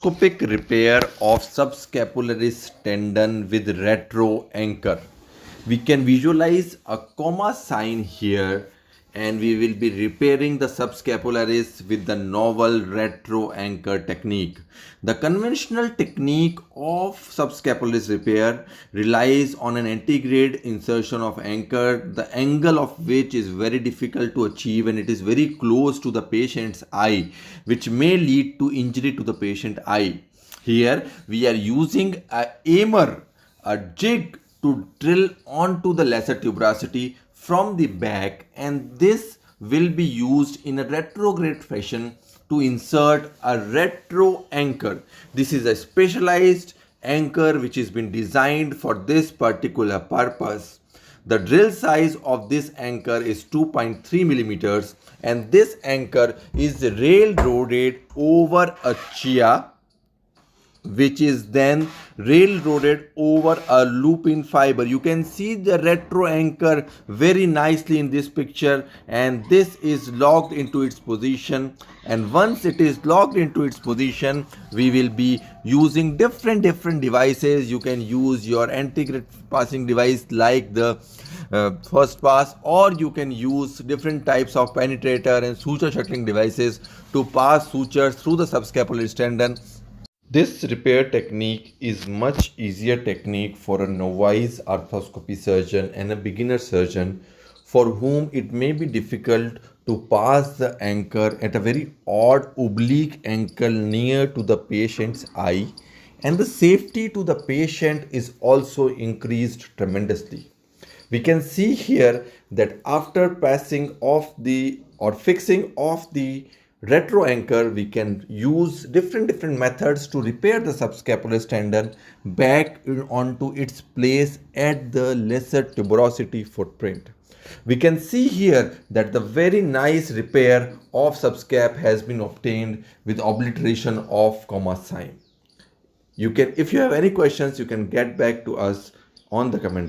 arthroscopic repair of subscapularis tendon with retro anchor. We can visualize a comma sign here, and we will be repairing the subscapularis with the novel retro anchor technique. The conventional technique of subscapularis repair relies on an antegrade insertion of anchor, the angle of which is very difficult to achieve, and it is very close to the patient's eye, which may lead to injury to the patient eye. Here we are using a aimer, a jig, to drill onto the lesser tuberosity from the back, and this will be used in a retrograde fashion to insert a retro anchor. This is a specialized anchor which has been designed for this particular purpose. The drill size of this anchor is 2.3 millimeters, and this anchor is railroaded over a chia, which is then railroaded over a loop-in fiber. You can see the retro anchor very nicely in this picture, and this is locked into its position. And once it is locked into its position, we will be using different devices. You can use your anti-grade passing device like the first pass, or you can use different types of penetrator and suture shuttling devices to pass sutures through the subscapularis tendon. This repair technique is much easier technique for a novice arthroscopy surgeon and a beginner surgeon for whom it may be difficult to pass the anchor at a very odd oblique angle near to the patient's eye, and the safety to the patient is also increased tremendously. We can see here that after passing off the or fixing off the retro anchor, we can use different methods to repair the subscapularis tendon back onto its place at the lesser tuberosity footprint. We can see here that the very nice repair of subscap has been obtained with obliteration of comma sign. If you have any questions, you can get back to us on the comment.